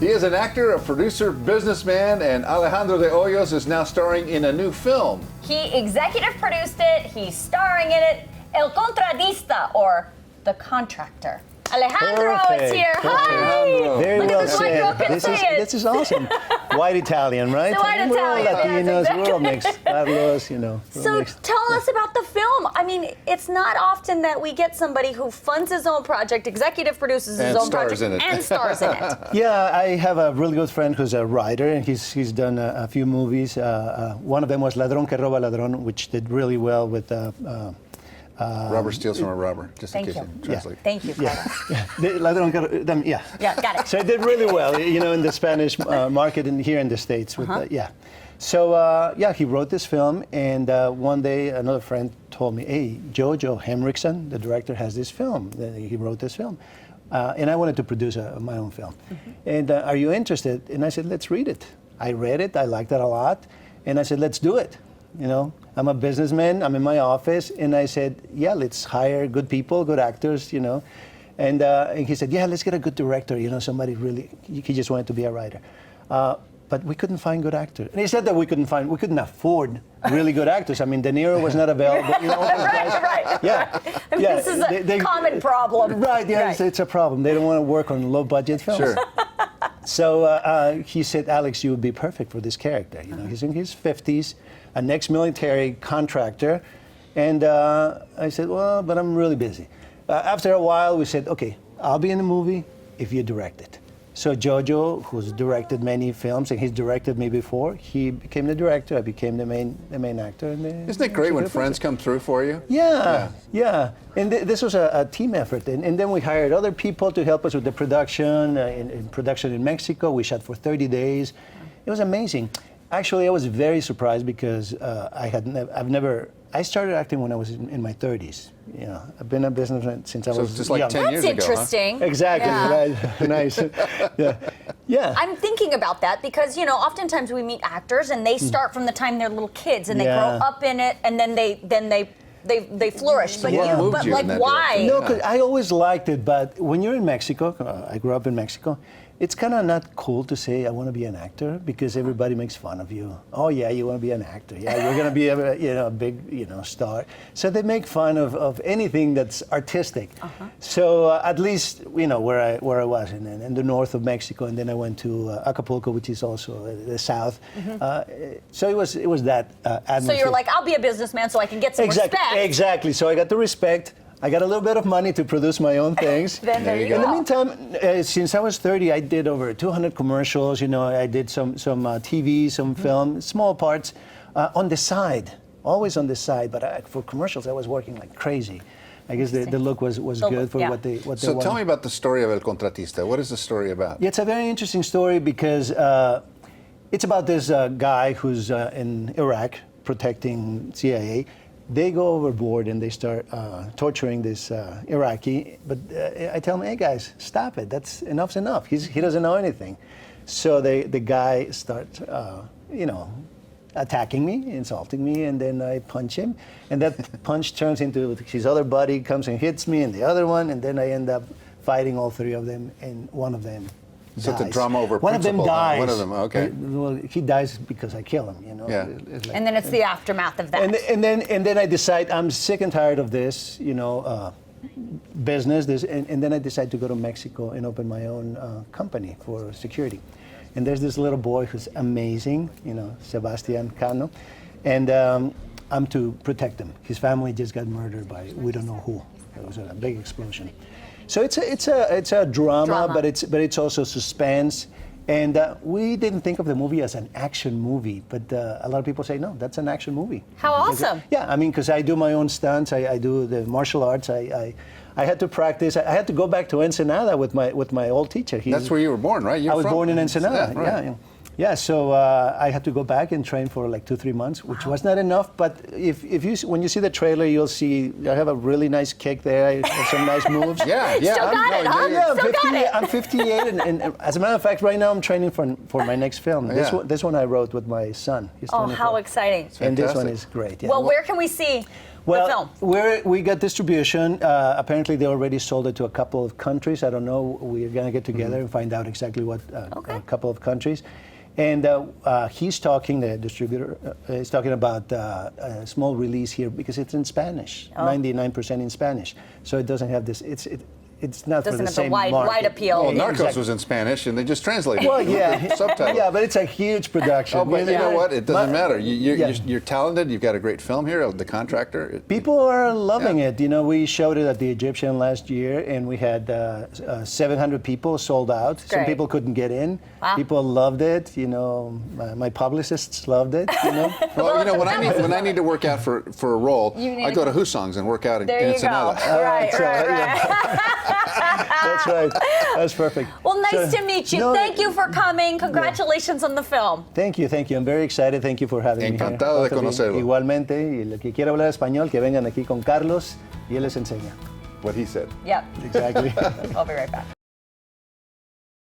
He is an actor, a producer, businessman, and Alejandro de Hoyos is now starring in a new film. He executive produced it, he's starring in it, El Contratista, or The Contractor. Alejandro is here. Hi! Alejandro. Very Look well at this white girl said. can say it. This is awesome. White Italian, right? The white We're all Italian, yes, Latinos, we're all mixed. Carlos, you know. we're So mixed. tell us about the film. I mean, it's not often that we get somebody who funds his own project, executive produces his And own stars project, in it. and stars in it. Yeah, I have a really good friend who's a writer, and he's done a few movies. One of them was Ladrón que roba ladrón, which did really well with. Robber steals from a robber, just in Thank case you. you translate. Thank you, Carlos. Ladrón que yeah. Yeah, got it. So it did really well, you know, in the Spanish market and here in the States. With yeah. So yeah, he wrote this film, and one day another friend told me, "Hey, Jojo Henriksen, the director, has this film. He wrote this film." And I wanted to produce my own film. And are you interested? And I said, let's read it. I read it, I liked it a lot, and I said, let's do it. You know, I'm a businessman, I'm in my office, and I said, yeah, let's hire good people, good actors, you know. And he said, yeah, let's get a good director, you know, somebody really, he just wanted to be a writer. But we couldn't find good actors. And he said that we couldn't afford really good actors. I mean, De Niro was not available. You know, all those guys. Right. Yeah. I mean, Yeah, this is a common problem. Right, yeah, Right. it's a problem. They don't want to work on low-budget films. Sure. So he said, Alex, you would be perfect for this character. You know, he's in his 50s, an ex-military contractor. And I said, well, but I'm really busy. After a while, we said, okay, I'll be in the movie if you direct it. So Jojo, who's directed many films, and he's directed me before, he became the director. I became the main actor. And Isn't it great when friends come through for you? Yeah. And this was a team effort. And then we hired other people to help us with the production, in production in Mexico. We shot for 30 days. It was amazing. Actually, I was very surprised because I started acting when I was in my 30s. You know, I've been a businessman since I was just like young. 10 years That's ago, interesting. huh? Exactly, Yeah. right. Nice. Yeah. I'm thinking about that because, you know, oftentimes we meet actors and they start from the time they're little kids and they Yeah. grow up in it and then they flourish. But what moved but you in like that why? direction? No, 'cause I always liked it, but when you're in Mexico, I grew up in Mexico, it's kind of not cool to say I want to be an actor because everybody makes fun of you. Oh yeah, you want to be an actor. Yeah, you're going to be a big star. So they make fun of anything that's artistic. So at least where I was in the north of Mexico, and then I went to Acapulco, which is also the south. So it was that atmosphere. So you're like, I'll be a businessman so I can get some respect. Exactly. So I got the respect. I got a little bit of money to produce my own things. Then there you go. In the meantime, since I was 30, I did over 200 commercials. You know, I did some TV, some film, small parts on the side, always on the side. But for commercials, I was working like crazy. I guess the look was good for what they wanted. So tell me about the story of El Contratista. What is the story about? Yeah, it's a very interesting story because it's about this guy who's in Iraq protecting CIA. They go overboard and they start torturing this Iraqi. But I tell them, hey guys, stop it. Enough's enough. He doesn't know anything. So the guy starts, attacking me, insulting me, and then I punch him. And that punch turns into his other buddy comes and hits me, and the other one, and then I end up fighting all three of them, and one of them So dies. it's a drama over One of them principle, huh? dies. One of them, okay. Well, he dies because I kill him, you know. Yeah. It's like- And then it's the aftermath of that. and then I decide I'm sick and tired of this, business. And then I decide to go to Mexico and open my own company for security. And there's this little boy who's amazing, Sebastian Cano, and I'm to protect him. His family just got murdered by we don't know who. It was a big explosion. So it's a drama. but it's also suspense. And we didn't think of the movie as an action movie, but a lot of people say, no, that's an action movie. How awesome. Yeah, I mean, because I do my own stunts, I do the martial arts, I had to practice, I had to go back to Ensenada with my old teacher. That's where you were born, right? I was born in Ensenada, Yeah, right. Yeah, so I had to go back and train for like 2-3 months, which was not enough. But when you see the trailer, you'll see I have a really nice kick there. I have some nice moves. Yeah. Still got it, huh? Yeah, Still got it. I'm 58, and as a matter of fact, right now I'm training for my next film. Yeah. This one I wrote with my son. He's Oh, 24. how exciting. And this one Fantastic. is great. Yeah. Well, where can we see Well, we got distribution. Apparently, they already sold it to a couple of countries. I don't know. We're going to get together and find out exactly what a couple of countries. And he's talking, the distributor is talking about a small release here because it's in Spanish, 99% in Spanish. So it doesn't have this, it's not for the same market. Wide appeal. Well, Narcos was in Spanish, and they just translated Well, it. yeah. Subtitles. Yeah, but it's a huge production. Oh, but you know what? It doesn't matter. Yeah. You're talented. You've got a great film here, The Contractor. People are loving it. You know, we showed it at the Egyptian last year, and we had 700 people sold out. Some people couldn't get in. Wow. People loved it. You know, my publicists loved it. You know. Well, you know, when I need to work out for a role, I go to Husong's and work out in Ensenada. That's right. That's perfect. Well, nice to meet you. Thank you for coming. Congratulations on the film. Thank you. I'm very excited. Thank you for having me here. Encantado de conocerlo. Igualmente, y el que quiera hablar español, que vengan aquí con Carlos y él les enseña. What he said. Yep. Exactly. I'll be right back.